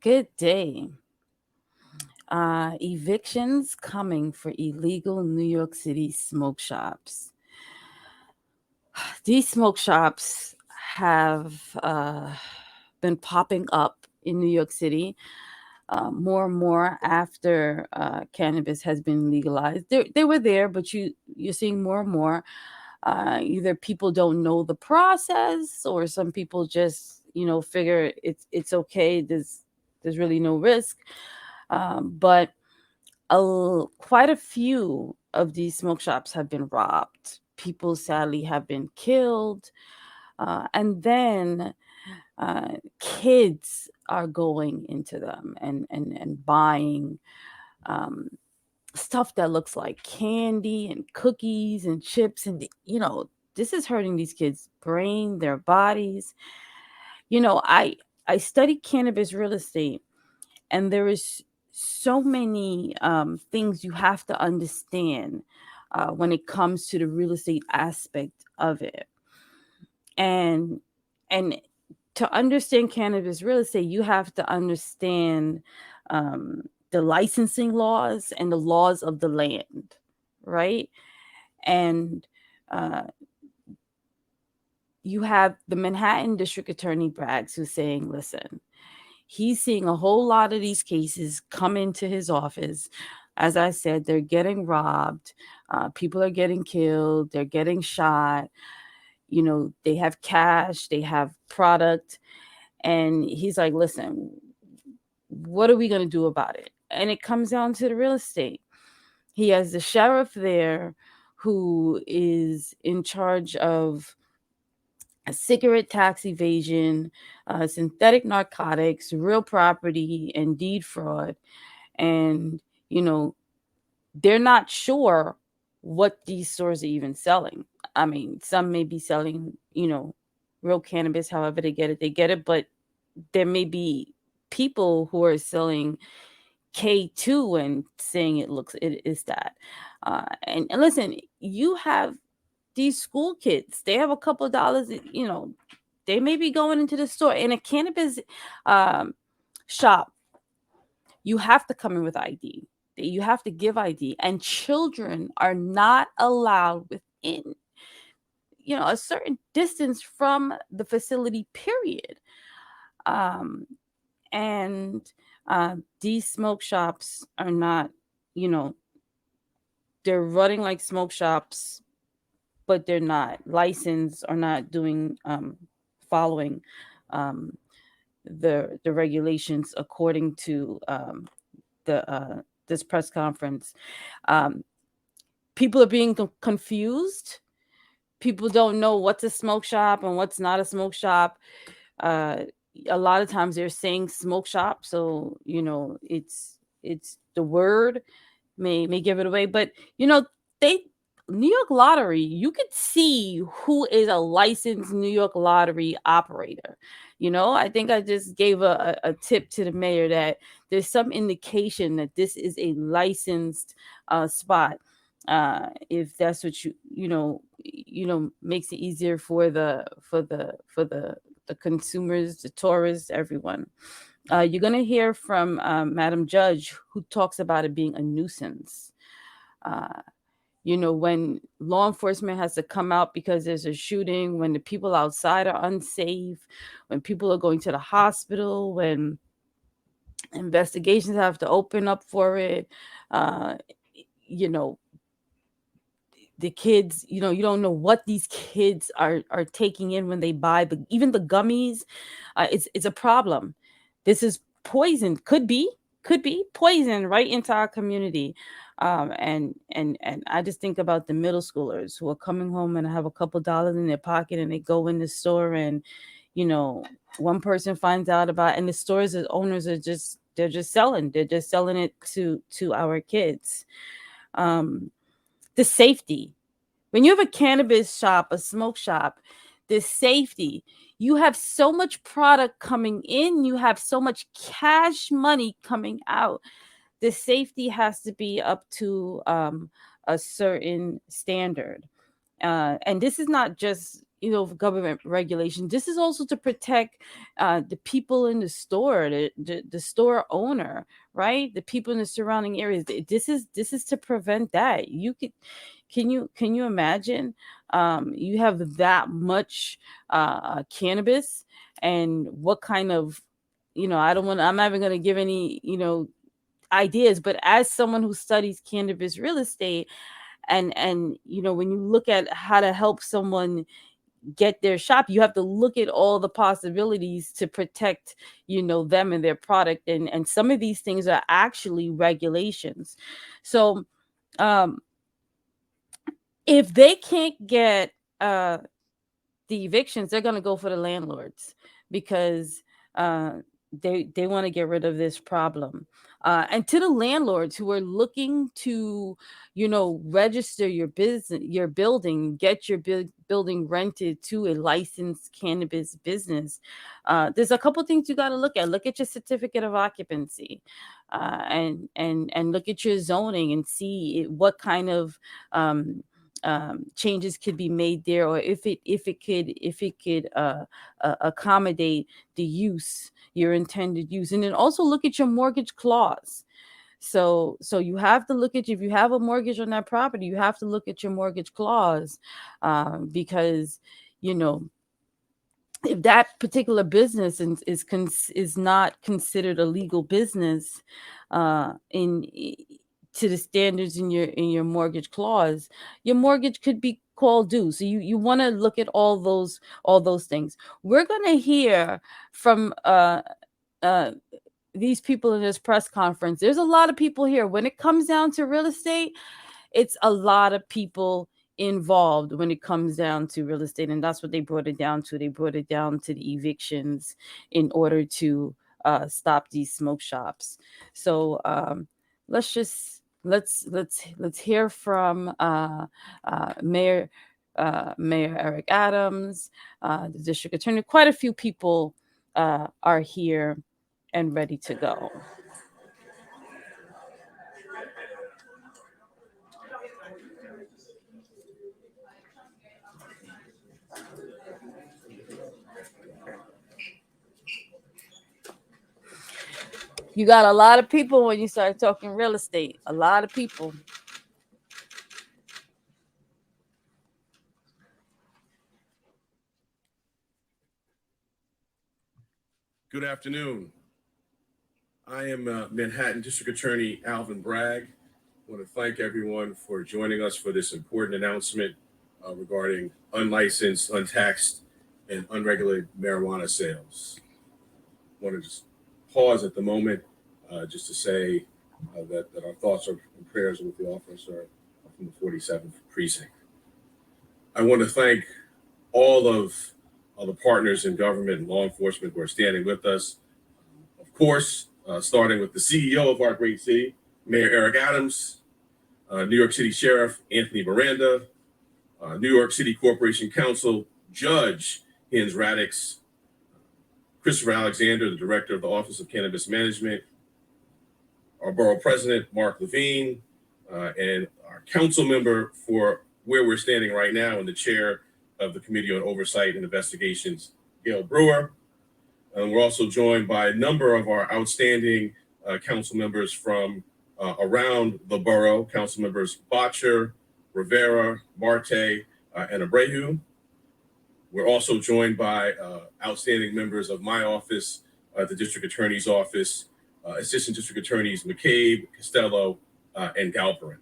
Good day. Evictions coming for illegal New York City smoke shops. These smoke shops have been popping up in New York City more and more after cannabis has been legalized. They were there, but you're seeing more and more. Either people don't know the process, or some people just figure it's okay. There's really no risk. But quite a few of these smoke shops have been robbed. People sadly have been killed. And then kids are going into them and buying um, stuff that looks like candy and cookies and chips. And, this is hurting these kids' brain, their bodies. I studied cannabis real estate, and there is so many things you have to understand when it comes to the real estate aspect of it. And and to understand cannabis real estate, you have to understand the licensing laws and the laws of the land, right? And uh, you have the Manhattan District Attorney Braggs, who's saying, listen, he's seeing a whole lot of these cases come into his office. As I said, they're getting robbed. People are getting killed. They're getting shot. They have cash, they have product. And he's like, listen, what are we going to do about it? And it comes down to the real estate. He has the sheriff there who is in charge of a cigarette tax evasion, synthetic narcotics, real property, and deed fraud. And, you know, they're not sure what these stores are even selling. I mean, some may be selling, real cannabis, however they get it, but there may be people who are selling K2 and saying it is that. And listen, you have these school kids, they have a couple of dollars, they may be going into the store in a cannabis um, shop. You have to come in with ID. You have to give ID, and children are not allowed within, a certain distance from the facility. Period. Um, and these smoke shops are not, you know, they're running like smoke shops, but they're not licensed or not doing following um, the regulations according to the this press conference. Um, People are being confused. People don't know what's a smoke shop and what's not a smoke shop. Uh, a lot of times they're saying smoke shop, so it's the word may give it away. But they New York Lottery, you could see who is a licensed New York Lottery operator. I think I just gave a tip to the mayor that there's some indication that this is a licensed spot. If that's what makes it easier for the consumers, the tourists, everyone. You're gonna hear from Madam Judge, who talks about it being a nuisance. Uh, when law enforcement has to come out because there's a shooting, when the people outside are unsafe, when people are going to the hospital, when investigations have to open up for it, uh, you know, the kids, you don't know what these kids are taking in when they buy even the gummies. It's a problem. This is poison. Could be poison right into our community. And I just think about the middle schoolers who are coming home and have a couple dollars in their pocket, and they go in the store, and you know one person finds out about, and the stores, the owners are just they're just selling it to our kids. Um the safety. When you have a cannabis shop, a smoke shop, the safety. You have so much product coming in, you have so much cash money coming out. The safety has to be up to a certain standard. And this is not just, government regulation. This is also to protect the people in the store, the store owner, right? The people in the surrounding areas. This is to prevent that. Can you imagine? You have that much cannabis, and what kind of, I'm not even going to give any, ideas, but as someone who studies cannabis real estate, and when you look at how to help someone get their shop, you have to look at all the possibilities to protect them and their product, and some of these things are actually regulations. So um if they can't get the evictions, they're going to go for the landlords, because uh, they want to get rid of this problem. And to the landlords who are looking to, register your business, your building, get your building rented to a licensed cannabis business, there's a couple things you got to look at. Look at your certificate of occupancy, and look at your zoning and see what kind of changes could be made there, or if it could accommodate the use, your intended use. And then also look at your mortgage clause. So you have to look at, if you have a mortgage on that property, you have to look at your mortgage clause, because you know if that particular business is not considered a legal business, in to the standards in your mortgage clause, your mortgage could be called due. So you want to look at all those things. We're going to hear from uh these people in this press conference. There's a lot of people here. When it comes down to real estate, it's a lot of people involved when it comes down to real estate, and that's what they brought it down to. They brought it down to the evictions in order to stop these smoke shops. So let's hear from Mayor Eric Adams, the district attorney. Quite a few people are here and ready to go. You got a lot of people when you start talking real estate. A lot of people. Good afternoon. I am Manhattan District Attorney Alvin Bragg. I want to thank everyone for joining us for this important announcement regarding unlicensed, untaxed, and unregulated marijuana sales. I want to just pause at the moment just to say that our thoughts and prayers with the officer from the 47th Precinct. I want to thank all of the partners in government and law enforcement who are standing with us. Of course, starting with the CEO of our great city, Mayor Eric Adams, New York City Sheriff Anthony Miranda, New York City Corporation Counsel Judge Hins Radix, Christopher Alexander, the Director of the Office of Cannabis Management, our Borough President, Mark Levine, and our council member for where we're standing right now, and the chair of the Committee on Oversight and Investigations, Gail Brewer. We're also joined by a number of our outstanding council members from around the borough, council members Botcher, Rivera, Marte, and Abreu. We're also joined by outstanding members of my office, the District Attorney's Office, Assistant District Attorneys McCabe, Costello, and Galperin.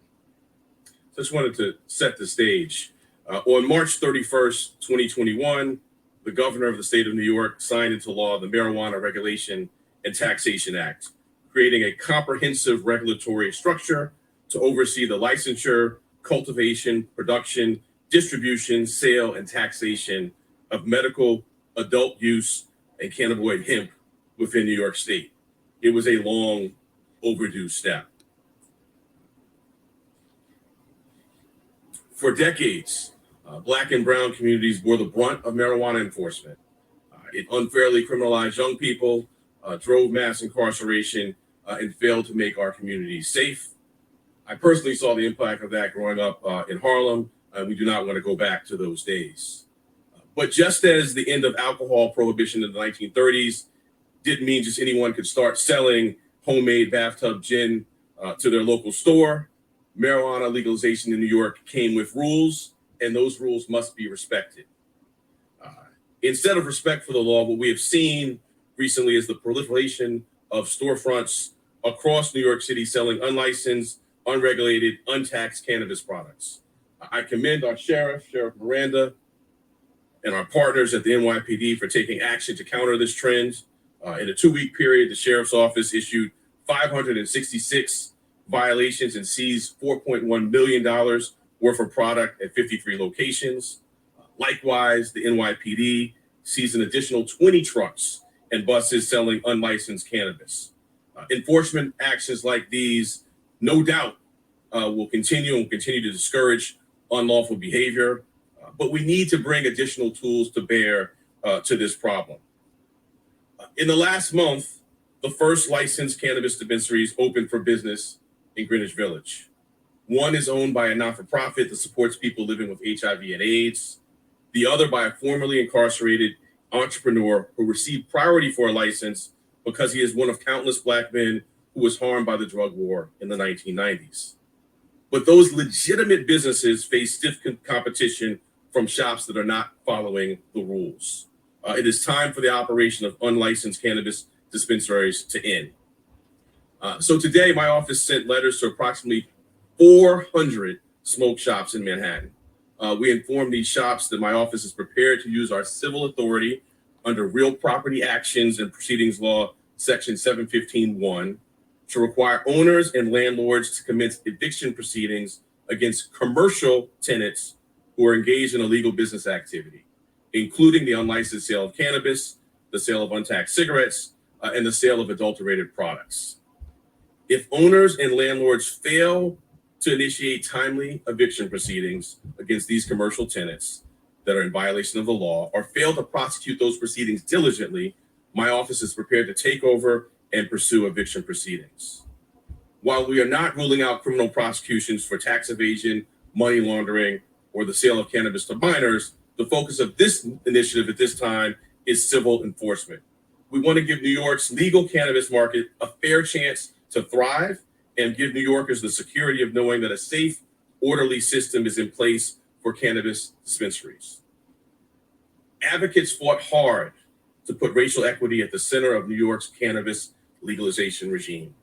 So just wanted to set the stage. On March 31st, 2021, the governor of the state of New York signed into law the Marijuana Regulation and Taxation Act, creating a comprehensive regulatory structure to oversee the licensure, cultivation, production, distribution, sale, and taxation of medical, adult use, and cannabinoid hemp within New York State. It was a long overdue step. For decades, Black and brown communities bore the brunt of marijuana enforcement. It unfairly criminalized young people, drove mass incarceration, and failed to make our communities safe. I personally saw the impact of that growing up in Harlem, and we do not want to go back to those days. But just as the end of alcohol prohibition in the 1930s didn't mean just anyone could start selling homemade bathtub gin to their local store, marijuana legalization in New York came with rules, and those rules must be respected. Instead of respect for the law, what we have seen recently is the proliferation of storefronts across New York City selling unlicensed, unregulated, untaxed cannabis products. I commend our Sheriff Miranda, and our partners at the NYPD for taking action to counter this trend. In a 2-week period, the Sheriff's Office issued 566 violations and seized $4.1 million worth of product at 53 locations. Likewise, the NYPD seized an additional 20 trucks and buses selling unlicensed cannabis. Enforcement actions like these, no doubt, will continue to discourage unlawful behavior, but we need to bring additional tools to bear to this problem. In the last month, the first licensed cannabis dispensaries opened for business in Greenwich Village. One is owned by a not-for-profit that supports people living with HIV and AIDS. The other by a formerly incarcerated entrepreneur who received priority for a license because he is one of countless Black men who was harmed by the drug war in the 1990s. But those legitimate businesses face stiff competition from shops that are not following the rules. It is time for the operation of unlicensed cannabis dispensaries to end. So today, my office sent letters to approximately 400 smoke shops in Manhattan. We informed these shops that my office is prepared to use our civil authority under Real Property Actions and Proceedings Law, Section 715(1), to require owners and landlords to commence eviction proceedings against commercial tenants who are engaged in illegal business activity, including the unlicensed sale of cannabis, the sale of untaxed cigarettes, and the sale of adulterated products. If owners and landlords fail to initiate timely eviction proceedings against these commercial tenants that are in violation of the law, or fail to prosecute those proceedings diligently, my office is prepared to take over and pursue eviction proceedings. While we are not ruling out criminal prosecutions for tax evasion, money laundering, or the sale of cannabis to minors, the focus of this initiative at this time is civil enforcement. We want to give New York's legal cannabis market a fair chance to thrive and give New Yorkers the security of knowing that a safe, orderly system is in place for cannabis dispensaries. Advocates fought hard to put racial equity at the center of New York's cannabis legalization regime.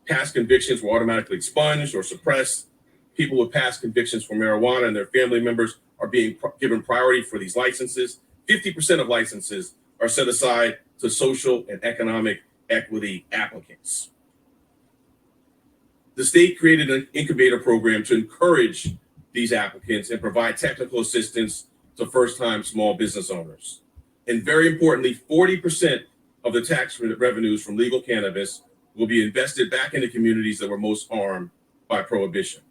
Past convictions were automatically expunged or suppressed. People with past convictions for marijuana and their family members are being given priority for these licenses. 50% of licenses are set aside to social and economic equity applicants. The state created an incubator program to encourage these applicants and provide technical assistance to first-time small business owners. And very importantly, 40% of the tax revenues from legal cannabis will be invested back into communities that were most harmed by prohibition.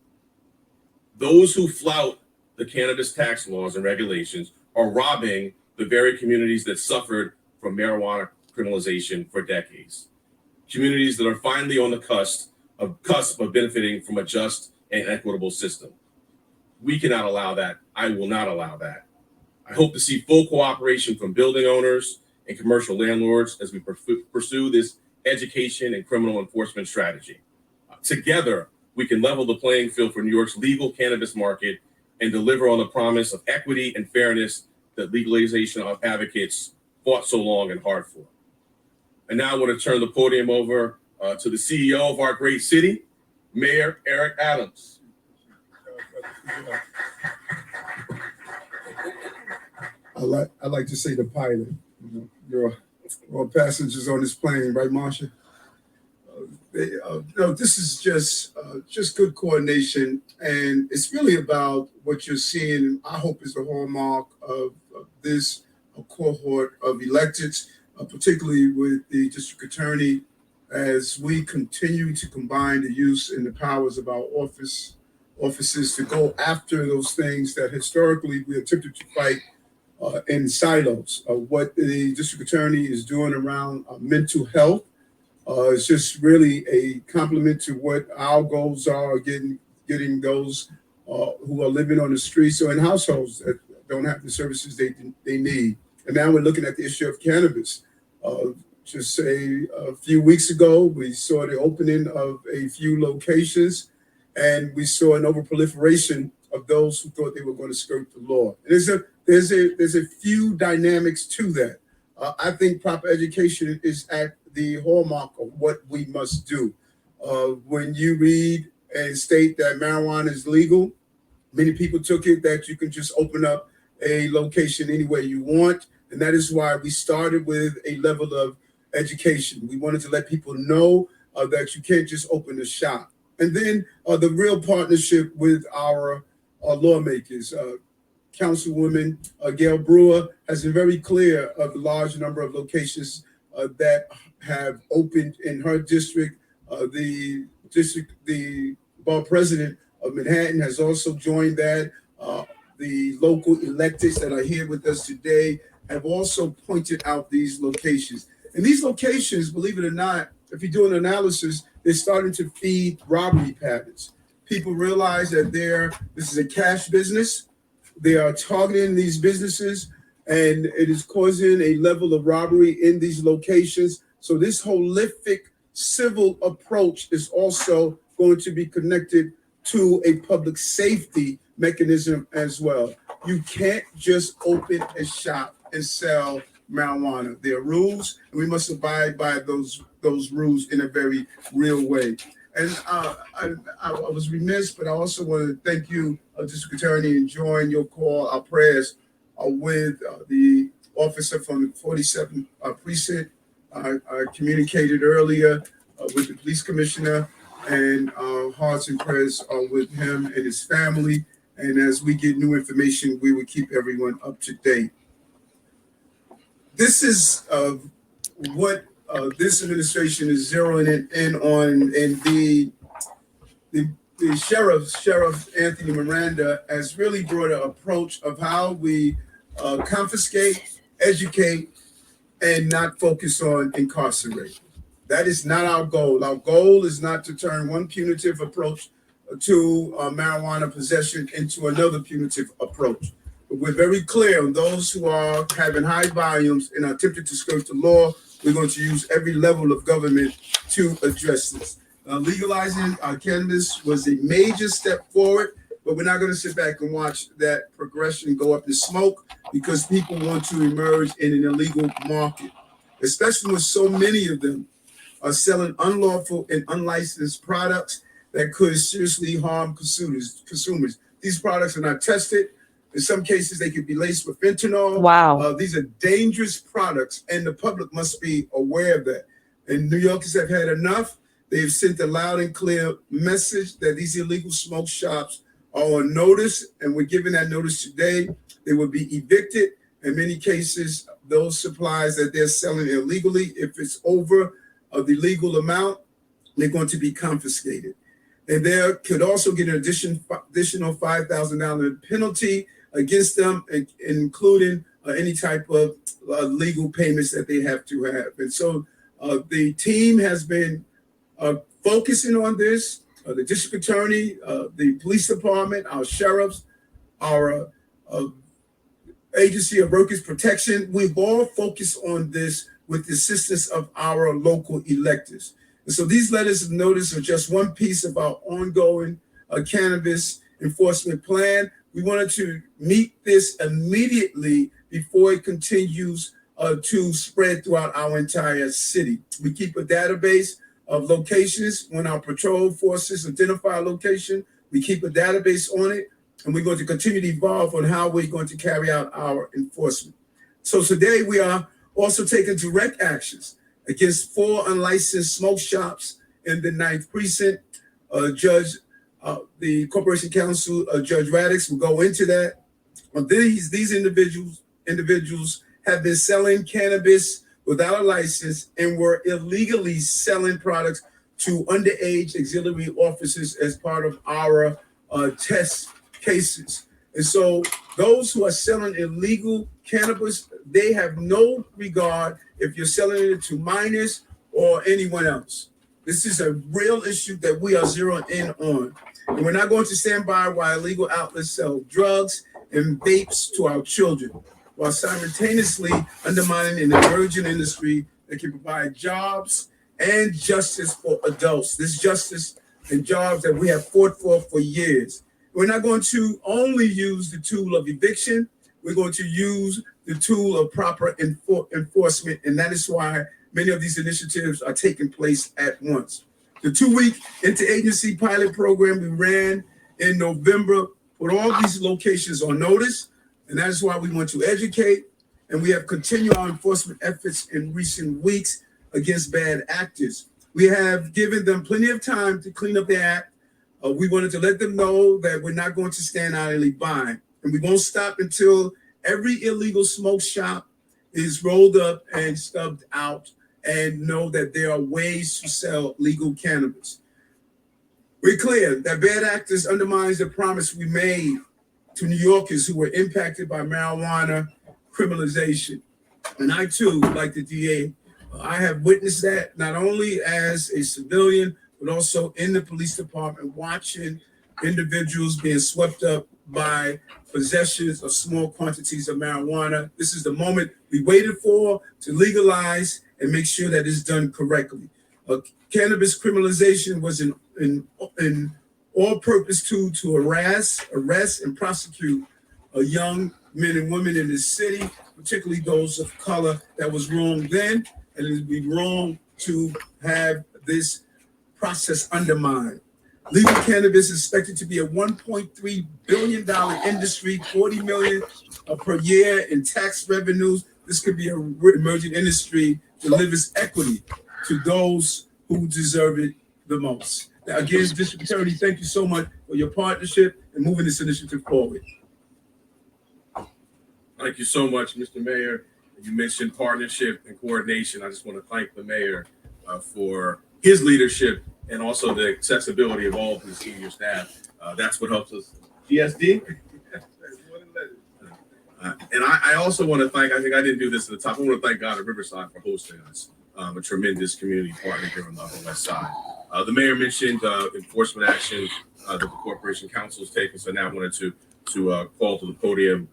Those who flout the cannabis tax laws and regulations are robbing the very communities that suffered from marijuana criminalization for decades. Communities that are finally on the cusp of benefiting from a just and equitable system. We cannot allow that. I will not allow that. I hope to see full cooperation from building owners and commercial landlords as we pursue this education and criminal enforcement strategy. Together, we can level the playing field for New York's legal cannabis market and deliver on the promise of equity and fairness that legalization advocates fought so long and hard for. And now I want to turn the podium over to the CEO of our great city, Mayor Eric Adams. I like to say the pilot. You're all passengers on this plane, right, Marsha? This is just good coordination, and it's really about what you're seeing. I hope is the hallmark of this cohort of electeds, particularly with the district attorney, as we continue to combine the use and the powers of our offices to go after those things that historically we attempted to fight in silos. What the district attorney is doing around mental health is just really a compliment to what our goals are, getting those who are living on the streets or in households don't have the services they need. And now we're looking at the issue of cannabis. Just say a few weeks ago, we saw the opening of a few locations, and we saw an overproliferation of those who thought they were going to skirt the law. And there's a few dynamics to that. I think proper education is at the hallmark of what we must do. When you read and state that marijuana is legal, many people took it that you can just open up a location any way you want. And that is why we started with a level of education. We wanted to let people know that you can't just open a shop. And then the real partnership with our lawmakers. Councilwoman Gail Brewer has been very clear of the large number of locations that have opened in her district. The borough president of Manhattan has also joined that. The local electeds that are here with us today have also pointed out these locations. And these locations, believe it or not, if you do an analysis, they're starting to feed robbery patterns. People realize that this is a cash business. They are targeting these businesses, and it is causing a level of robbery in these locations. So this holistic civil approach is also going to be connected to a public safety mechanism as well. You can't just open a shop and sell marijuana. There are rules, and we must abide by those rules in a very real way. And I was remiss, but I also want to thank you, District Attorney, and join your call, our prayers with the officer from the 47th precinct. I communicated earlier with the police commissioner, and hearts and prayers are with him and his family. And as we get new information, we will keep everyone up to date. This is what this administration is zeroing in on, and the Sheriff Anthony Miranda has really brought an approach of how we confiscate, educate, and not focus on incarcerate. That is not our goal. Our goal is not to turn one punitive approach to marijuana possession into another punitive approach. But we're very clear on those who are having high volumes and are attempting to skirt the law. We're going to use every level of government to address this. Legalizing cannabis was a major step forward, but we're not going to sit back and watch that progression go up in smoke because people want to emerge in an illegal market, especially when so many of them are selling unlawful and unlicensed products that could seriously harm consumers. These products are not tested. In some cases, they could be laced with fentanyl. Wow. These are dangerous products, and the public must be aware of that. And New Yorkers have had enough. They've sent a loud and clear message that these illegal smoke shops are on notice, and we're giving that notice today. They will be evicted. In many cases, those supplies that they're selling illegally, if it's over the legal amount, they're going to be confiscated. And there could also get an additional $5,000 penalty against them, including any type of legal payments that they have to have. And so the team has been focusing on this. The district attorney, the police department, our sheriffs, our agency of workers protection, we've all focused on this with the assistance of our local electeds. And so these letters of notice are just one piece of our ongoing cannabis enforcement plan. We wanted to meet this immediately before it continues to spread throughout our entire city. We keep a database of locations. When our patrol forces identify a location, we keep a database on it, and we're going to continue to evolve on how we're going to carry out our enforcement. So today we are also taking direct actions against 4 unlicensed smoke shops in the 9th precinct. The Corporation Counsel, Judge Radix, will go into that. These individuals have been selling cannabis without a license and were illegally selling products to underage auxiliary officers as part of our test cases. And so those who are selling illegal cannabis, they have no regard if you're selling it to minors or anyone else. This is a real issue that we are zeroing in on. And we're not going to stand by while illegal outlets sell drugs and vapes to our children, while simultaneously undermining an emerging industry that can provide jobs and justice for adults. This justice and jobs that we have fought for years. We're not going to only use the tool of eviction, we're going to use the tool of proper enforcement, and that is why many of these initiatives are taking place at once. The 2-week interagency pilot program we ran in November put all these locations on notice, and that is why we want to educate, and we have continued our enforcement efforts in recent weeks against bad actors. We have given them plenty of time to clean up their act. We wanted to let them know that we're not going to stand idly by, and we won't stop until every illegal smoke shop is rolled up and stubbed out, and know that there are ways to sell legal cannabis. We're clear that bad actors undermines the promise we made to New Yorkers who were impacted by marijuana criminalization. And I too, like the DA, I have witnessed that not only as a civilian, but also in the police department, watching individuals being swept up by possessions of small quantities of marijuana. This is the moment we waited for to legalize and make sure that it's done correctly. Cannabis criminalization was an all-purpose tool to arrest, and prosecute young men and women in this city, particularly those of color. That was wrong then, and it would be wrong to have this process undermined. Legal cannabis is expected to be a $1.3 billion industry, 40 million per year in tax revenues. This could be an emerging industry that delivers equity to those who deserve it the most. Now, again, District Attorney, thank you so much for your partnership and moving this initiative forward. Thank you so much, Mr. Mayor. You mentioned partnership and coordination. I just want to thank the mayor for his leadership and also the accessibility of all of his senior staff. That's what helps us. GSD? And I also want to thank, I think I didn't do this at the top, I want to thank God at Riverside for hosting us, a tremendous community partner here on the Upper West Side. The mayor mentioned enforcement action that the Corporation Council has taken, so now I wanted to call to the podium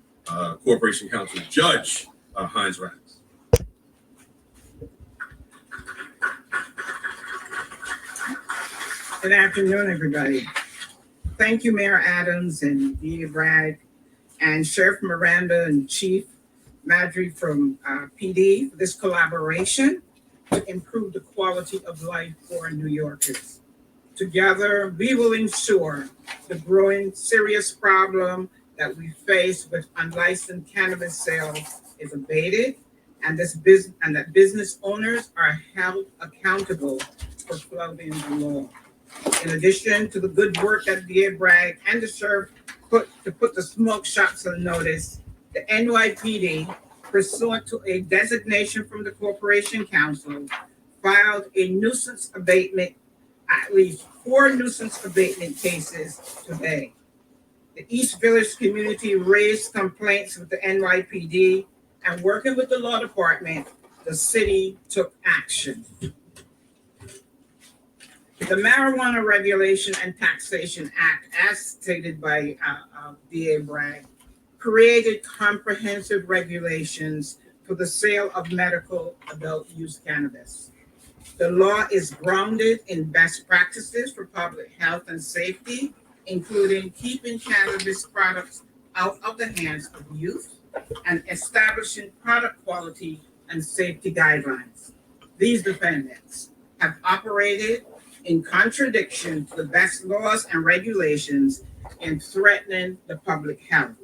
Corporation Council Judge Hines Rax. Good afternoon, everybody. Thank you, Mayor Adams and DA Bragg and Sheriff Miranda and Chief Madry from PD for this collaboration to improve the quality of life for New Yorkers. Together, we will ensure the growing serious problem that we face with unlicensed cannabis sales is abated, and that business owners are held accountable for flouting the law. In addition to the good work that DA Bragg and the sheriff put the smoke shops on notice, the NYPD, pursuant to a designation from the Corporation Council, filed a nuisance abatement, at least 4 nuisance abatement cases today. The East Village community raised complaints with the NYPD, and working with the law department, the city took action. The Marijuana Regulation and Taxation Act, as stated by DA Bragg, created comprehensive regulations for the sale of medical adult use cannabis. The law is grounded in best practices for public health and safety, including keeping cannabis products out of the hands of youth and establishing product quality and safety guidelines. These defendants have operated in contradiction to the best laws and regulations in threatening the public health.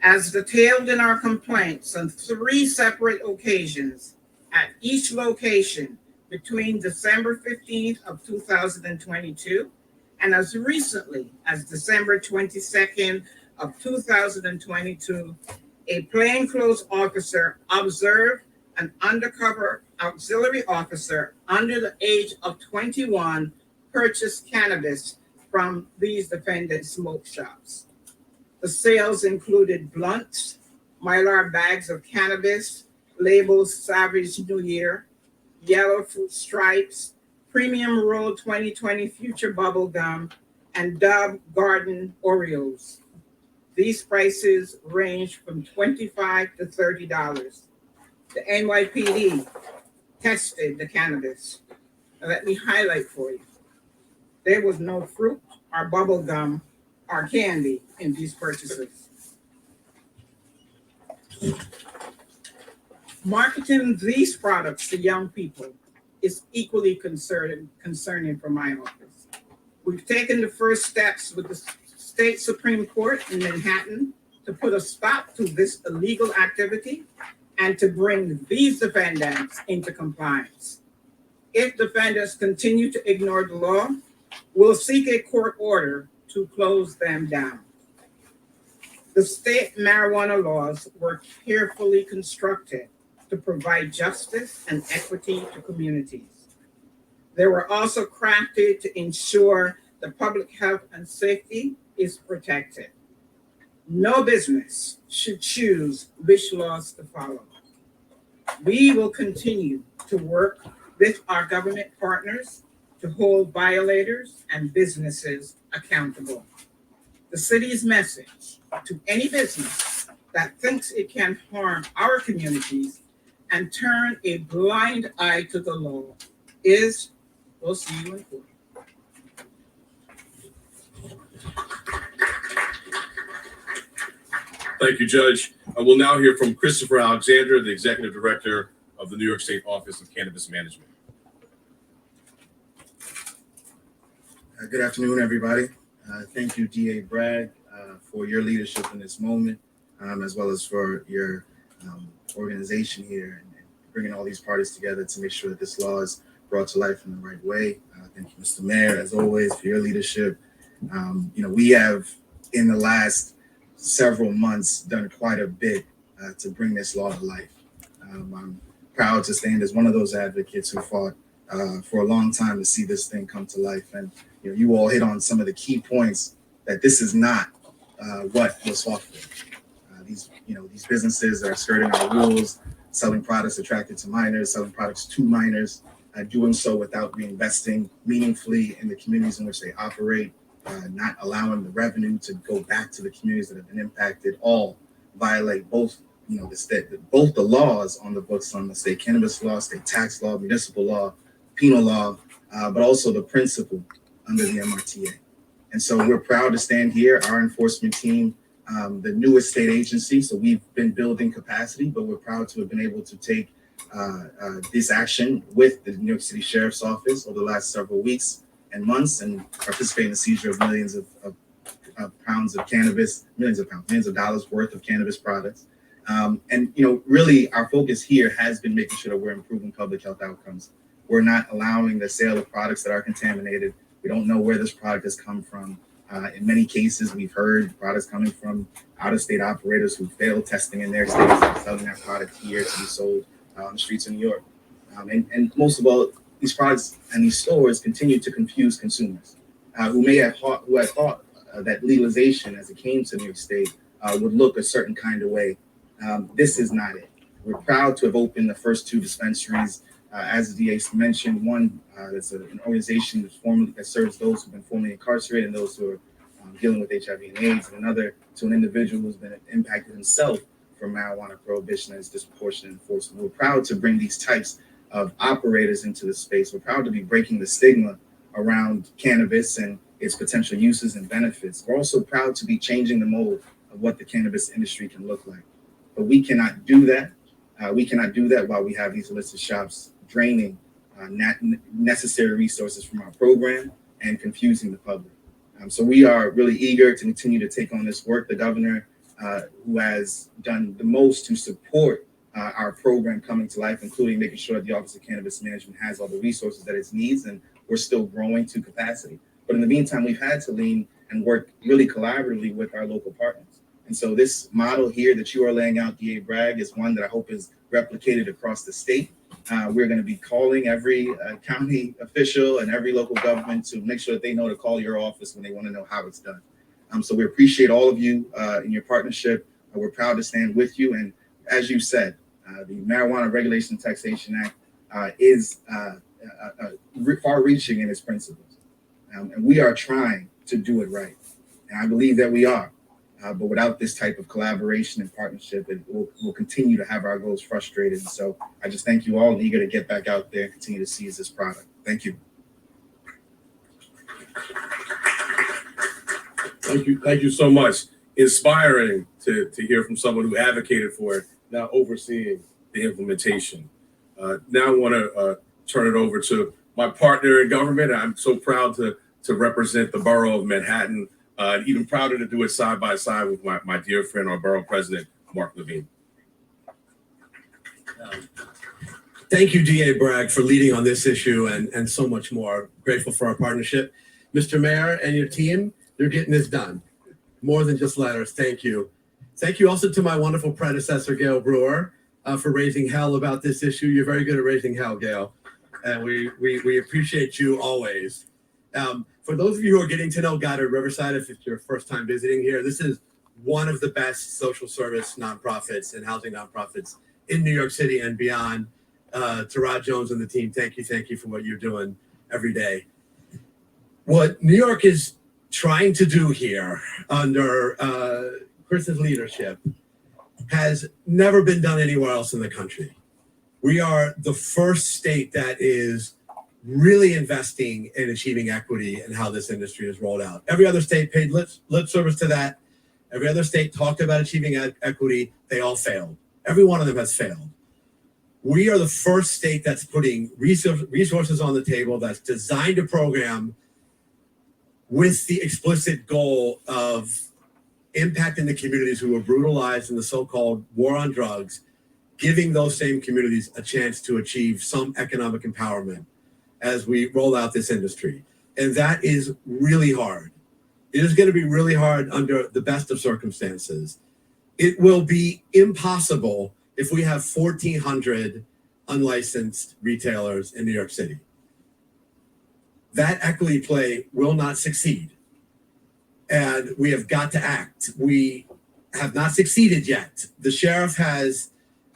As detailed in our complaints on 3 separate occasions at each location between December 15th of 2022 and as recently as December 22nd of 2022, a plainclothes officer observed an undercover auxiliary officer under the age of 21 purchased cannabis from these defendant smoke shops. The sales included blunts, Mylar bags of cannabis, labeled Savage New Year, yellow fruit stripes, premium roll 2020 Future bubble gum, and Dove Garden Oreos. These prices range from $25 to $30. The NYPD tested the cannabis. Now, let me highlight for you. There was no fruit or bubble gum or candy in these purchases. Marketing these products to young people is equally concerning for my office. We've taken the first steps with the state Supreme Court in Manhattan to put a stop to this illegal activity and to bring these defendants into compliance. If defendants continue to ignore the law, we'll seek a court order to close them down. The state marijuana laws were carefully constructed to provide justice and equity to communities. They were also crafted to ensure the public health and safety is protected. No business should choose which laws to follow. We will continue to work with our government partners to hold violators and businesses accountable. The city's message to any business that thinks it can harm our communities and turn a blind eye to the law is, we'll see you in court. Thank you, Judge. I will now hear from Christopher Alexander, the Executive Director of the New York State Office of Cannabis Management. Good afternoon, everybody. Thank you, DA Bragg, for your leadership in this moment, as well as for your organization here and bringing all these parties together to make sure that this law is brought to life in the right way. Thank you, Mr. Mayor, as always, for your leadership. We have, in the last several months, done quite a bit to bring this law to life. I'm proud to stand as one of those advocates who fought for a long time to see this thing come to life. And you all hit on some of the key points that this is not what was fought for. These businesses are skirting our rules, selling products attracted to minors, selling products to minors, doing so without reinvesting meaningfully in the communities in which they operate, not allowing the revenue to go back to the communities that have been impacted. All violate both both the laws on the books, on the state cannabis law, state tax law, municipal law, penal law, but also the principle under the MRTA. And so we're proud to stand here, our enforcement team, the newest state agency. So we've been building capacity, but we're proud to have been able to take this action with the New York City Sheriff's Office over the last several weeks and months, and participate in the seizure of millions of pounds of cannabis, millions of dollars worth of cannabis products. Really our focus here has been making sure that we're improving public health outcomes. We're not allowing the sale of products that are contaminated. We don't know where this product has come from. In many cases, we've heard products coming from out-of-state operators who failed testing in their states and selling that product here to be sold on the streets of New York. And most of all, these products and these stores continue to confuse consumers who had thought that legalization, as it came to New York State, would look a certain kind of way. This is not it. We're proud to have opened the first 2 dispensaries. As the DA mentioned, one that's an organization that serves those who've been formerly incarcerated and those who are dealing with HIV and AIDS, and another to an individual who's been impacted himself from marijuana prohibition and its disproportionate enforcement. We're proud to bring these types of operators into the space. We're proud to be breaking the stigma around cannabis and its potential uses and benefits. We're also proud to be changing the mold of what the cannabis industry can look like. But we cannot do that. We cannot do that while we have these illicit shops draining necessary resources from our program and confusing the public. So we are really eager to continue to take on this work. The governor, who has done the most to support our program coming to life, including making sure that the Office of Cannabis Management has all the resources that it needs, and we're still growing to capacity. But in the meantime, we've had to lean and work really collaboratively with our local partners. And so this model here that you are laying out, DA Bragg, is one that I hope is replicated across the state. We're going to be calling every county official and every local government to make sure that they know to call your office when they want to know how it's done. So we appreciate all of you in your partnership. We're proud to stand with you. And as you said, the Marijuana Regulation and Taxation Act is far-reaching in its principles. And we are trying to do it right. And I believe that we are. But without this type of collaboration and partnership, we'll continue to have our goals frustrated. And so I just thank you all, eager to get back out there and continue to seize this product. Thank you. Thank you so much. Inspiring to hear from someone who advocated for it, now overseeing the implementation. Now I want to turn it over to my partner in government. I'm so proud to represent the borough of Manhattan, even prouder to do it side by side with my dear friend, our borough president, Mark Levine. Thank you, DA Bragg, for leading on this issue and so much more. Grateful for our partnership. Mr. Mayor and your team, you're getting this done. More than just letters. Thank you. Thank you also to my wonderful predecessor, Gail Brewer, for raising hell about this issue. You're very good at raising hell, Gail. And we appreciate you always. For those of you who are getting to know Goddard Riverside, if it's your first time visiting here, this is one of the best social service nonprofits and housing nonprofits in New York City and beyond. To Rod Jones and the team, thank you for what you're doing every day. What New York is trying to do here under Chris's leadership has never been done anywhere else in the country. We are the first state that is really investing in achieving equity and how this industry is rolled out. Every other state paid lip service to that. Every other state talked about achieving equity. They all failed. Every one of them has failed. We are the first state that's putting resources on the table, that's designed a program with the explicit goal of impacting the communities who were brutalized in the so-called war on drugs, giving those same communities a chance to achieve some economic empowerment as we roll out this industry. And that is really hard. It is going to be really hard under the best of circumstances. It will be impossible if we have 1,400 unlicensed retailers in New York City. That equity play will not succeed. And we have got to act. We have not succeeded yet. The sheriff has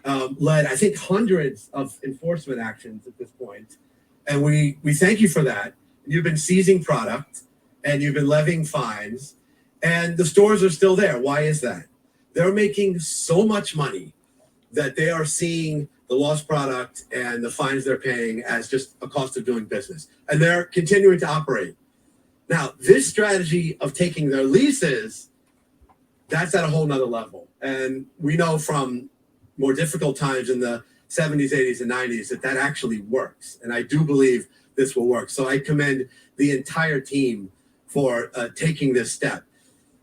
led, I think, hundreds of enforcement actions at this point. And we thank you for that. You've been seizing product and you've been levying fines, and the stores are still there. Why is that? They're making so much money that they are seeing the lost product and the fines they're paying as just a cost of doing business. And they're continuing to operate. Now, this strategy of taking their leases, that's at a whole nother level. And we know from more difficult times in the 70s, 80s, and 90s that actually works. And I do believe this will work. So I commend the entire team for taking this step.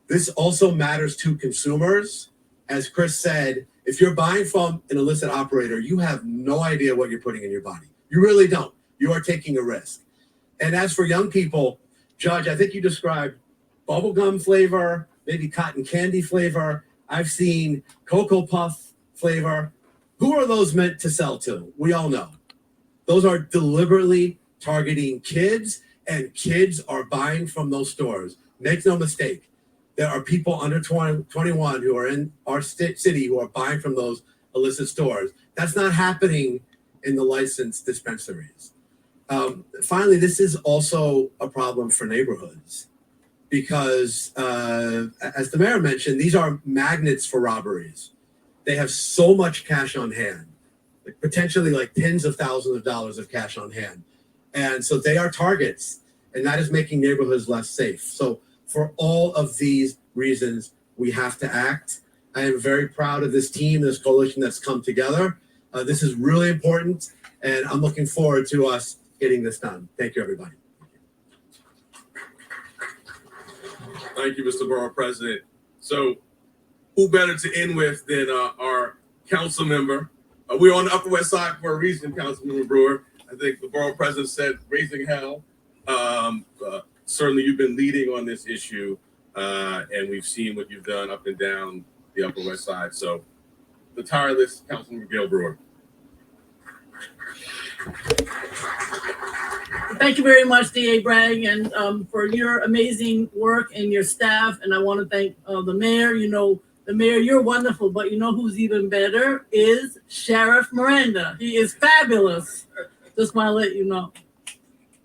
This also matters to consumers. As Chris said, if you're buying from an illicit operator, you have no idea what you're putting in your body. You really don't. You are taking a risk. And as for young people, Judge, I think you described bubblegum flavor, maybe cotton candy flavor. I've seen Cocoa Puff flavor. Who are those meant to sell to? We all know. Those are deliberately targeting kids, and kids are buying from those stores. Make no mistake. There are people under 21 who are in our city who are buying from those illicit stores. That's not happening in the licensed dispensaries. Finally, this is also a problem for neighborhoods because, as the mayor mentioned, these are magnets for robberies. They have so much cash on hand, like potentially like tens of thousands of dollars of cash on hand. And so they are targets, and that is making neighborhoods less safe. So for all of these reasons, we have to act. I am very proud of this team, this coalition that's come together. This is really important, and I'm looking forward to us getting this done. Thank you, everybody. Thank you, Mr. Borough President. So who better to end with than our council member? We're on the Upper West Side for a reason, Councilmember Brewer. I think the Borough President said raising hell. Certainly you've been leading on this issue, and we've seen what you've done up and down the Upper West Side. So the tireless Councilmember Gail Brewer. Thank you very much, DA Bragg, and for your amazing work and your staff. And I want to thank the mayor. You know, the mayor, you're wonderful, but you know who's even better is Sheriff Miranda. He is fabulous. Just want to let you know.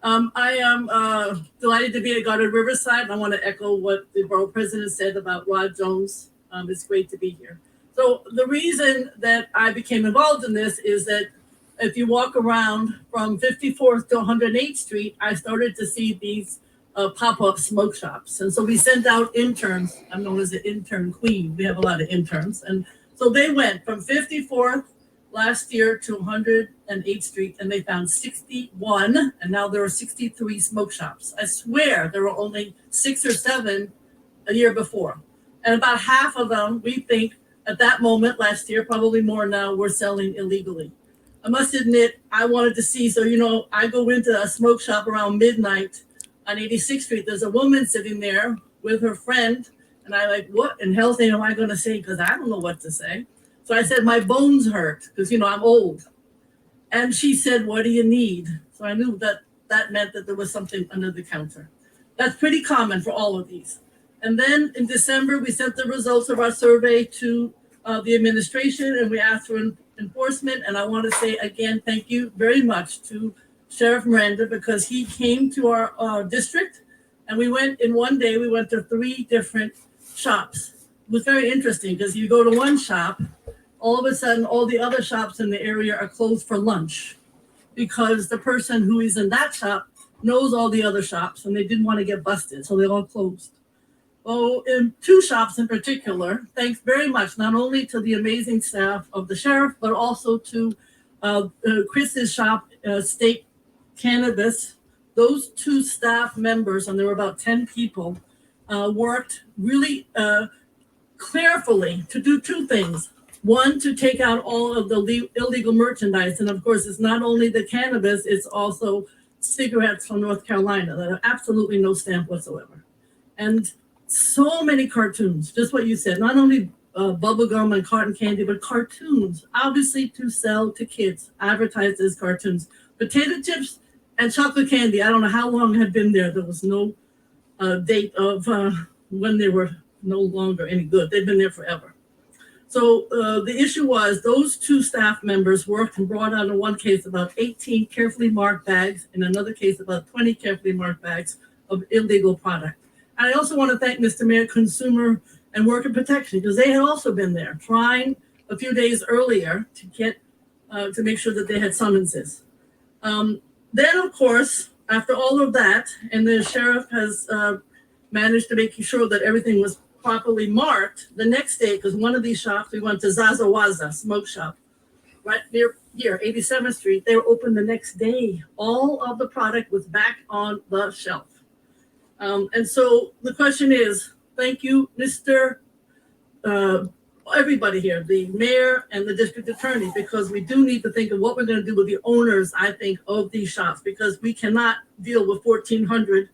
I am delighted to be at Garden Riverside. I want to echo what the borough president said about Rod Jones. It's great to be here. So the reason that I became involved in this is that if you walk around from 54th to 108th Street, I started to see these pop-up smoke shops. And so we sent out interns. I'm known as the intern queen. We have a lot of interns. And so they went from 54th last year to 108th Street, and they found 61, and now there are 63 smoke shops. I swear there were only 6 or 7 a year before. And about half of them, we think, at that moment last year, probably more now, were selling illegally. I must admit, I wanted to see, so, I go into a smoke shop around midnight on 86th Street. There's a woman sitting there with her friend, and I like, what in hell's name am I going to say? Because I don't know what to say. So I said, my bones hurt, because, I'm old. And she said, what do you need? So I knew that meant that there was something under the counter. That's pretty common for all of these. And then in December, we sent the results of our survey to the administration, and we asked for enforcement. And I want to say again, thank you very much to Sheriff Miranda, because he came to our district, and we went in one day, we went to 3 different shops. It was very interesting, because you go to one shop, all of a sudden, all the other shops in the area are closed for lunch, because the person who is in that shop knows all the other shops, and they didn't want to get busted, so they all closed. Well, in 2 shops in particular, thanks very much, not only to the amazing staff of the sheriff, but also to Chris's shop, State Cannabis. Those 2 staff members, and there were about 10 people, worked really carefully to do 2 things. One, to take out all of the illegal merchandise. And of course, it's not only the cannabis, it's also cigarettes from North Carolina that have absolutely no stamp whatsoever. And so many cartoons, just what you said, not only bubble gum and cotton candy, but cartoons, obviously to sell to kids, advertised as cartoons. Potato chips and chocolate candy, I don't know how long had been there. There was no date of when they were no longer any good. They've been there forever. So the issue was those 2 staff members worked and brought out in one case about 18 carefully marked bags, in another case about 20 carefully marked bags of illegal product. And I also want to thank Mr. Mayor, Consumer and Worker Protection, because they had also been there trying a few days earlier to get to make sure that they had summonses. Then, of course, after all of that, and the sheriff has managed to make sure that everything was properly marked, the next day, because one of these shops, we went to Zazawaza Smoke Shop, right near here, 87th Street. They were open the next day. All of the product was back on the shelf. And so the question is, thank you, Mr. Everybody here, the mayor and the district attorney, because we do need to think of what we're going to do with the owners, I think, of these shops, because we cannot deal with 1,400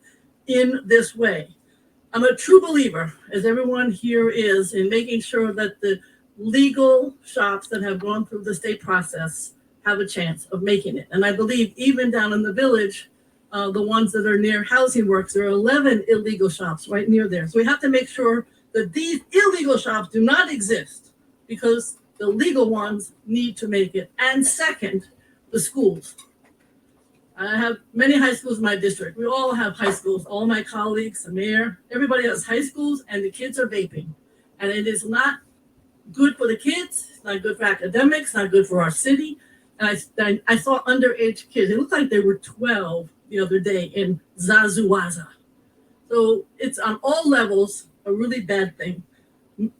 in this way. I'm a true believer, as everyone here is, in making sure that the legal shops that have gone through the state process have a chance of making it. And I believe even down in the village, the ones that are near Housing Works, there are 11 illegal shops right near there. So we have to make sure that these illegal shops do not exist, because the legal ones need to make it. And second, the schools. I have many high schools in my district. We all have high schools. All my colleagues, the mayor, everybody has high schools, and the kids are vaping. And it is not good for the kids. It's not good for academics, not good for our city. And I saw underage kids. It looked like they were 12 the other day in Zazuwaza. So it's on all levels a really bad thing.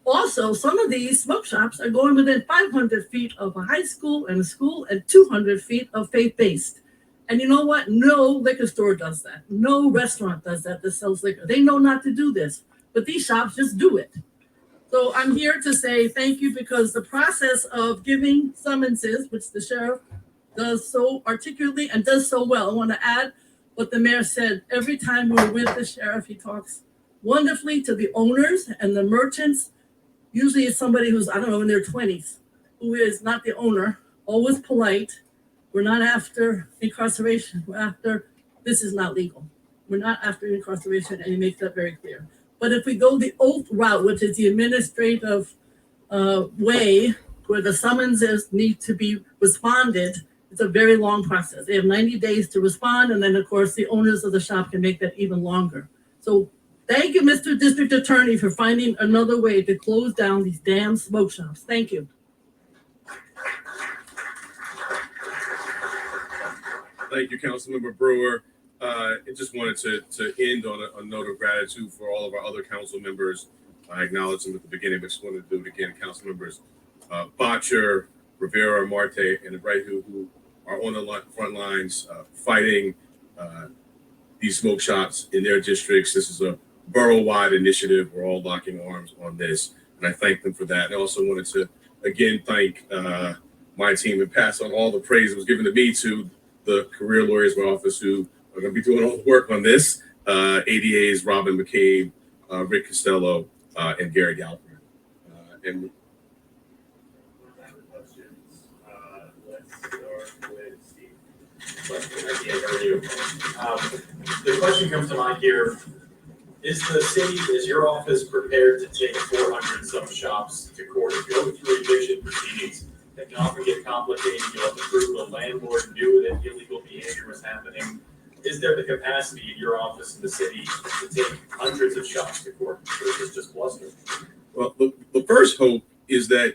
Also, some of these smoke shops are going within 500 feet of a high school and a school, and 200 feet of faith-based. And you know what? No liquor store does that. No restaurant does that sells liquor. They know not to do this, but these shops just do it. So I'm here to say thank you, because the process of giving summonses, which the sheriff does so articulately and does so well. I want to add what the mayor said. Every time we're with the sheriff, he talks wonderfully to the owners and the merchants. Usually it's somebody who's, I don't know, in their 20s, who is not the owner, always polite. We're not after incarceration. We're after, this is not legal. We're not after incarceration, and he makes that very clear. But if we go the oath route, which is the administrative way where the summonses need to be responded, It's a very long process. They have 90 days to respond, and then of course the owners of the shop can make that even longer. So thank you, Mr. District Attorney, for finding another way to close down these damn smoke shops. Thank you. Thank you, Councilmember Brewer. I just wanted to end on a note of gratitude for all of our other council members. I acknowledged them at the beginning, but just wanted to do it again. Council members Botcher, Rivera, Marte, and Bright, who are on the front lines fighting these smoke shops in their districts. This is a borough-wide initiative. We're all locking arms on this, and I thank them for that. And I also wanted to, again, thank my team and pass on all the praise that was given to me to the career lawyers in my office who are going to be doing all the work on this. ADAs, Robin McCabe, Rick Costello, and Gary Galpin. And let's start with Steve. The question comes to mind here. Is the city, is your office prepared to take 400 some shops to court? If you go through eviction proceedings, that can often get complicated. You have to prove the landlord knew that illegal behavior was happening. Is there the capacity in your office in the city to take hundreds of shops to court? Or is this just bluster? well, the first hope is that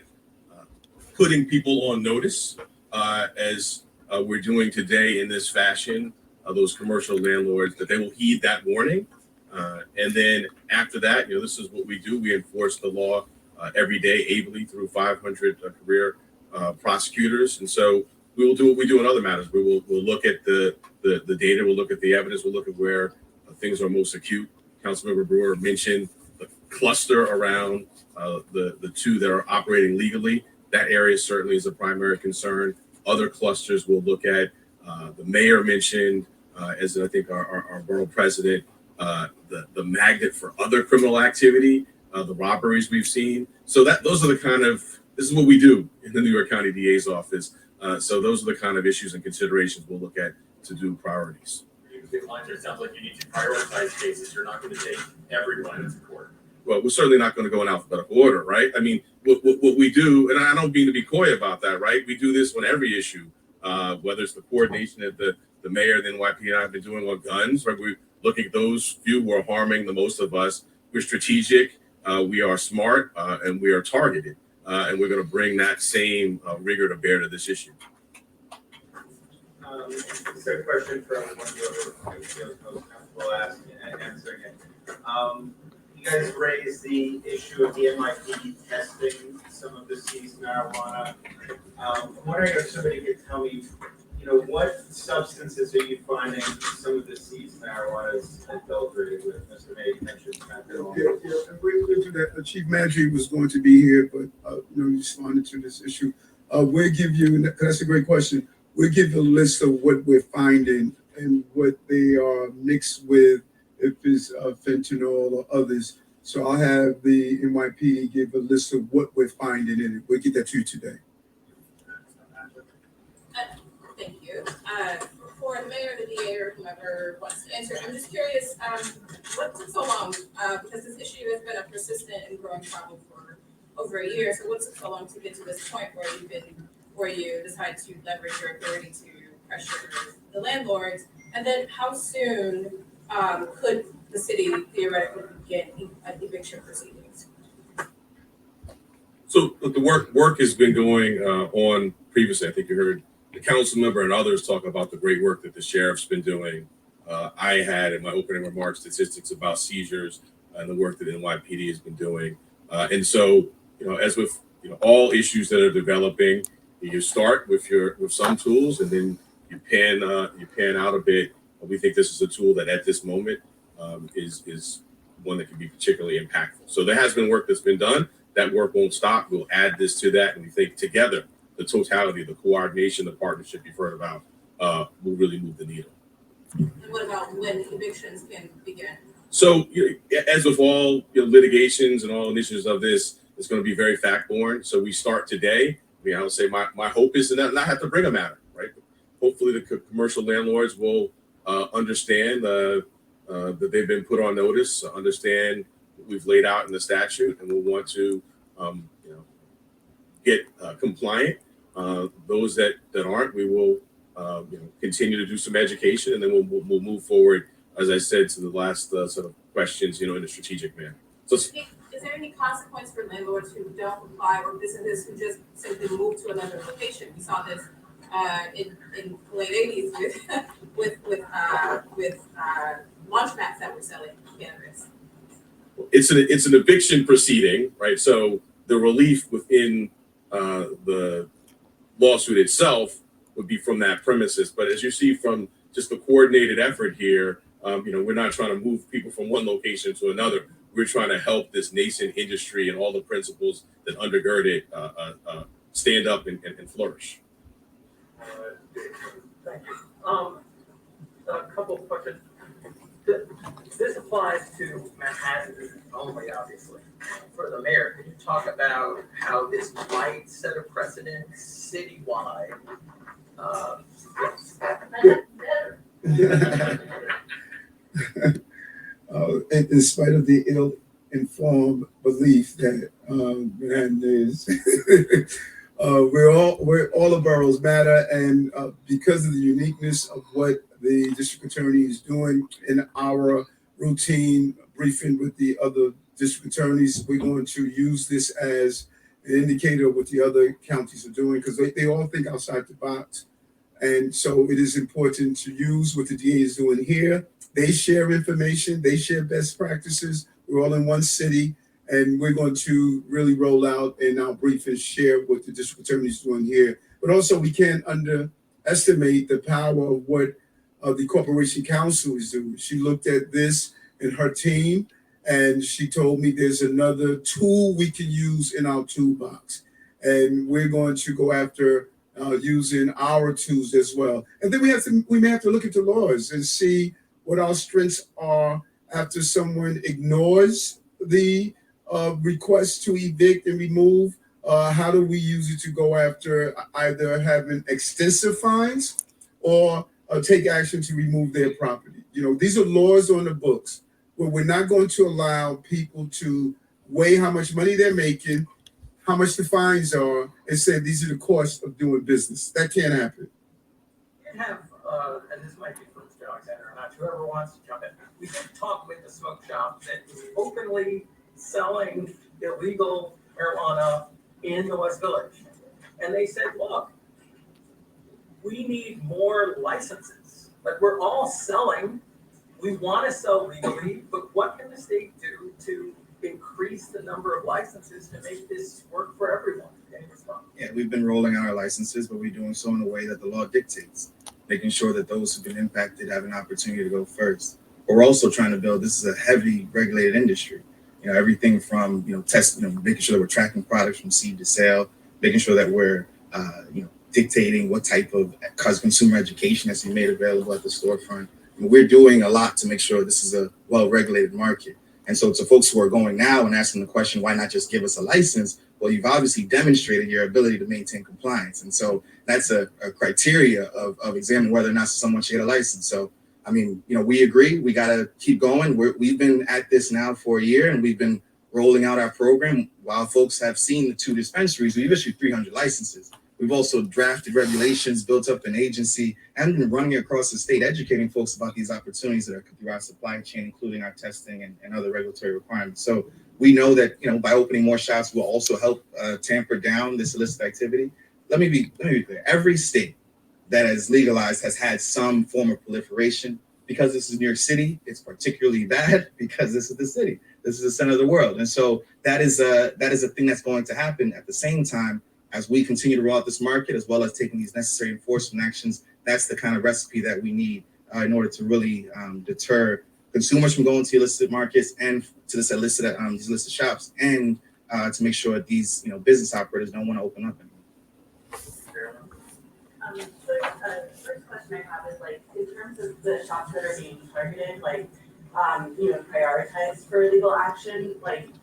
putting people on notice, as we're doing today in this fashion, those commercial landlords, that they will heed that warning. And then after that, this is what we do. We enforce the law every day, ably through 500 career prosecutors. And so we will do what we do in other matters. We'll look at the data, we'll look at the evidence, we'll look at where things are most acute. Councilmember Brewer mentioned the cluster around the two that are operating legally. That area certainly is a primary concern. Other clusters we'll look at. The mayor mentioned, as I think our borough president, the magnet for other criminal activity, the robberies we've seen. So those are the kind of, this is what we do in the New York County DA's office. So those are the kind of issues and considerations we'll look at to do priorities. It sounds like you need to prioritize cases. You're not going to take everyone into court. Well, we're certainly not going to go in alphabetical order, right? I mean, what we do, and I don't mean to be coy about that, right? We do this on every issue, whether it's the coordination that the mayor, the NYPD, and I have been doing on guns, right? We're looking at those few who are harming the most of us. We're strategic, we are smart, and we are targeted. And we're going to bring that same rigor to bear to this issue. Just a question from one of the most comfortable asking and answering it. You guys raised the issue of the NYPD testing some of the seized marijuana. I'm wondering if somebody could tell me, what substances are you finding some of the seized marijuana is adulterated with? Mr. May mentioned fentanyl. Yeah, and we'll do that. Chief Madry was going to be here, but he responded to this issue. We'll give you, that's a great question. We'll give you a list of what we're finding and what they are mixed with, if it's fentanyl or others. So I'll have the NYPD give a list of what we're finding in it. We'll get that to you today. Thank you. For the mayor, the DA, or whomever wants to answer, I'm just curious, what took so long? Because this issue has been a persistent and growing problem for over a year. So what took so long to get to this point where you decide to leverage your authority to pressure the landlords? And then how soon could the city theoretically begin eviction proceedings? So the work has been going on previously. I think you heard the council member and others talk about the great work that the sheriff's been doing. I had in my opening remarks statistics about seizures and the work that the NYPD has been doing. And so, as with all issues that are developing, you start with some tools and then you pan out a bit. We think this is a tool that at this moment is one that can be particularly impactful. So there has been work that's been done. That work won't stop. We'll add this to that, and we think together, the totality, the coordination, the partnership you've heard about will really move the needle. And what about when evictions can begin? So, as with all litigations and all initiatives of this, it's going to be very fact-born. So we start today. I would say my hope is to not have to bring a matter, right? Hopefully the commercial landlords will understand that they've been put on notice, understand what we've laid out in the statute, and will want to get compliant. Those that aren't, we will continue to do some education, and then we'll move forward, as I said, to the last sort of questions, in a strategic manner. So Is there any consequence for landlords who don't comply or businesses who just simply move to another location? We saw this in the late '80s with laundromats that were selling cannabis. it's an eviction proceeding, right? So the relief within the lawsuit itself would be from that premises. But as you see from just the coordinated effort here, we're not trying to move people from one location to another. We're trying to help this nascent industry and all the principles that undergird it stand up and flourish. Thank you. A couple of questions. This applies to Manhattan only, obviously. For the mayor, can you talk about how this might set a precedent citywide? In spite of the ill-informed belief that Manhattan is, we're all the boroughs matter, and because of the uniqueness of what the district attorney is doing in our routine briefing with the other district attorneys, we're going to use this as an indicator of what the other counties are doing, because they all think outside the box. And so it is important to use what the DA is doing here. They share information, they share best practices. We're all in one city, and we're going to really roll out in our brief and share what the district attorney is doing here. But also, we can't underestimate the power of what the Corporation Council is doing. She looked at this and her team, and she told me there's another tool we can use in our toolbox. And we're going to go after using our tools as well. And then we may have to look at the laws and see what our strengths are after someone ignores the request to evict and remove. How do we use it to go after either having extensive fines or take action to remove their property? These are laws on the books, where we're not going to allow people to weigh how much money they're making, how much the fines are, and say these are the costs of doing business. That can't happen. You have, and this might be for Mr. Alexander or not, whoever wants to jump in. We did talk with the smoke shop that is openly selling illegal marijuana in the West Village. And they said, look, we need more licenses. Like, we're all selling. We want to sell legally, but what can the state do to increase the number of licenses to make this work for everyone? Yeah, we've been rolling out our licenses, but we're doing so in a way that the law dictates, making sure that those who've been impacted have an opportunity to go first. But we're also trying to build, this is a heavily regulated industry. Everything from, making sure that we're tracking products from seed to sale, making sure that we're, dictating what type of consumer education has to be made available at the storefront. We're doing a lot to make sure this is a well-regulated market. And so to folks who are going now and asking the question, why not just give us a license? Well, you've obviously demonstrated your ability to maintain compliance. And so that's a criteria of examining whether or not someone should get a license. So, we agree. We got to keep going. We've been at this now for a year, and we've been rolling out our program. While folks have seen the 2 dispensaries, we've issued 300 licenses. We've also drafted regulations, built up an agency, and been running across the state, educating folks about these opportunities that are through our supply chain, including our testing and other regulatory requirements. So we know that, by opening more shops will also help tamper down this illicit activity. Let me be clear. Every state that has legalized has had some form of proliferation. Because this is New York City, it's particularly bad because this is the city. This is the center of the world. And so that is a thing that's going to happen at the same time as we continue to roll out this market, as well as taking these necessary enforcement actions. That's the kind of recipe that we need in order to really deter consumers from going to illicit markets and to these illicit shops, and to make sure that these business operators don't want to open up anymore. First question I have is, in terms of the shops that are being targeted, prioritized for legal action, can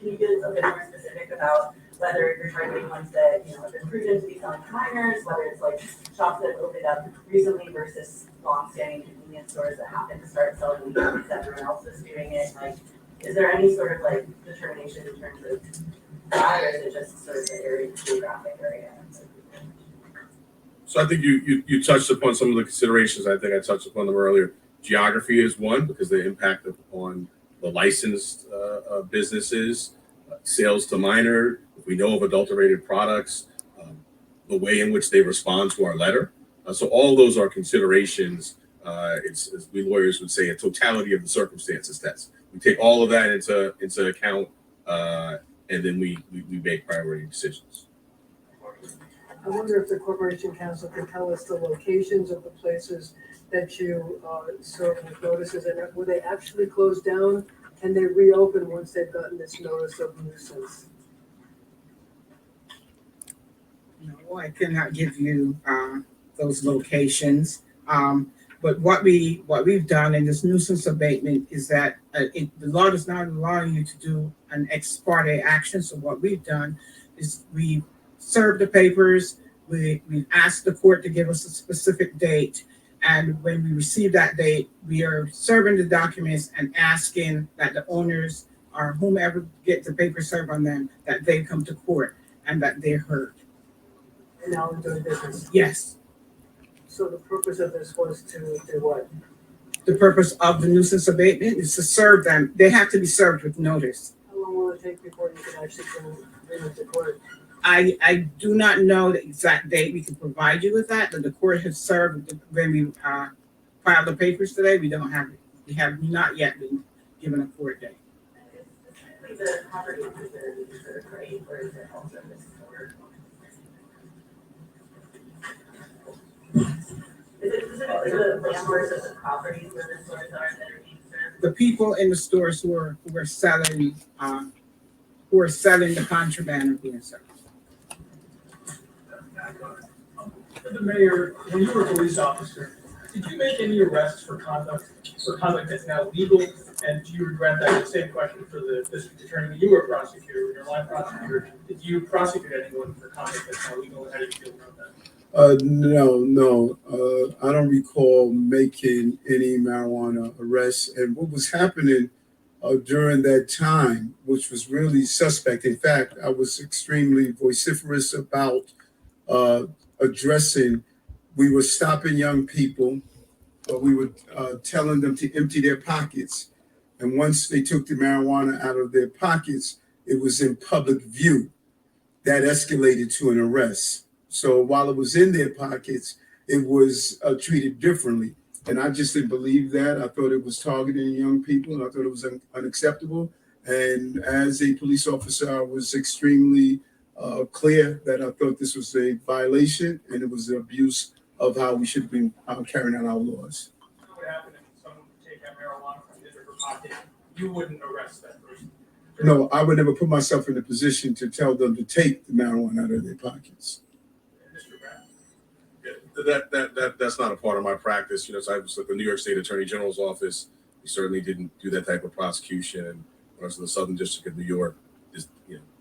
you get a bit more specific about whether you're targeting ones that, have been proven to be selling to minors, whether it's shops that have opened up recently versus long-standing convenience stores that happen to start selling legally because everyone else is doing it? Is there any sort of determination in terms of that, or is it just sort of the geographic area? So I think you touched upon some of the considerations. I think I touched upon them earlier. Geography is one because the impact on the licensed businesses, sales to minor. If we know of adulterated products, the way in which they respond to our letter. So all those are considerations. It's, as we lawyers would say, a totality of the circumstances test. We take all of that into account, and then we make priority decisions. I wonder if the Corporation Council can tell us the locations of the places that you serve with notices, and will they actually close down? Can they reopen once they've gotten this notice of nuisance? No, I cannot give you those locations. But what we've done in this nuisance abatement is that the law does not allow you to do an ex parte action. So what we've done is we served the papers. We've asked the court to give us a specific date. And when we receive that date, we are serving the documents and asking that the owners or whomever get the paper served on them, that they come to court and that they're heard. And now we're doing business. Yes. So the purpose of this was to do what? The purpose of the nuisance abatement is to serve them. They have to be served with notice. How long will it take before you can actually bring it to court? I do not know the exact date. We can provide you with that, but the court has served when we filed the papers today. We don't have it. We have not yet been given a court date. The property is reserved, right, or is it also this store? Is it specifically the landlords of the properties where the stores are that are being served? The people in the stores who are selling the contraband are being served. The mayor, when you were a police officer, did you make any arrests for conduct that's now legal? And do you regret that? The same question for the district attorney. When you were a prosecutor, when you're a line prosecutor, did you prosecute anyone for conduct that's now legal? And how do you feel about that? No. I don't recall making any marijuana arrests. And what was happening during that time, which was really suspect. In fact, I was extremely vociferous about addressing. We were stopping young people, but we were telling them to empty their pockets. And once they took the marijuana out of their pockets, it was in public view. That escalated to an arrest. So while it was in their pockets, it was treated differently. And I just didn't believe that. I thought it was targeting young people, and I thought it was unacceptable. And as a police officer, I was extremely clear that I thought this was a violation and it was an abuse of how we should have been carrying out our laws. What would happen if someone would take that marijuana from his or her pocket? You wouldn't arrest that person? No, I would never put myself in a position to tell them to take the marijuana out of their pockets. That's not a part of my practice. You know, so I was at the New York State Attorney General's office. We certainly didn't do that type of prosecution. And when I was in the Southern District of New York,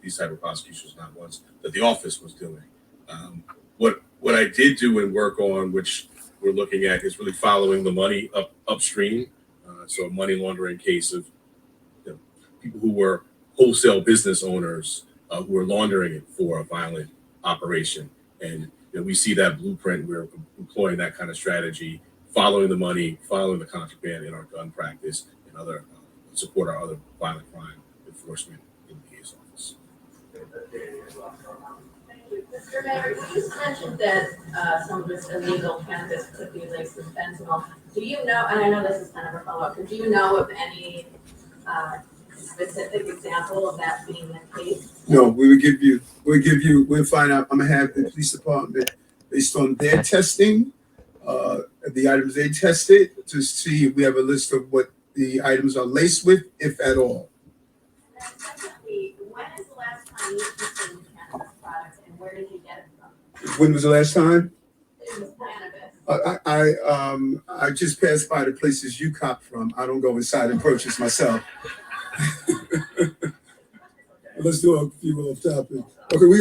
these type of prosecutions not ones that the office was doing. What I did do and work on, which we're looking at, is really following the money upstream. So a money laundering case of people who were wholesale business owners who were laundering it for a violent operation. And we see that blueprint. We're employing that kind of strategy, following the money, following the contraband in our gun practice, and other support our other violent crime enforcement in the DA's office. Thank you. Mr. Mayor, you just mentioned that some of this illegal cannabis could be laced with fentanyl. Do you know, and I know this is kind of a follow-up, but do you know of any specific example of that being the case? No, we'll find out. I'm gonna have the police department, based on their testing, the items they tested, to see if we have a list of what the items are laced with, if at all. And then secondly, when is the last time you consumed cannabis products and where did you get it from? When was the last time? It was cannabis. I just passed by the places you cop from. I don't go inside and purchase myself. Let's do a few more topics. Okay, we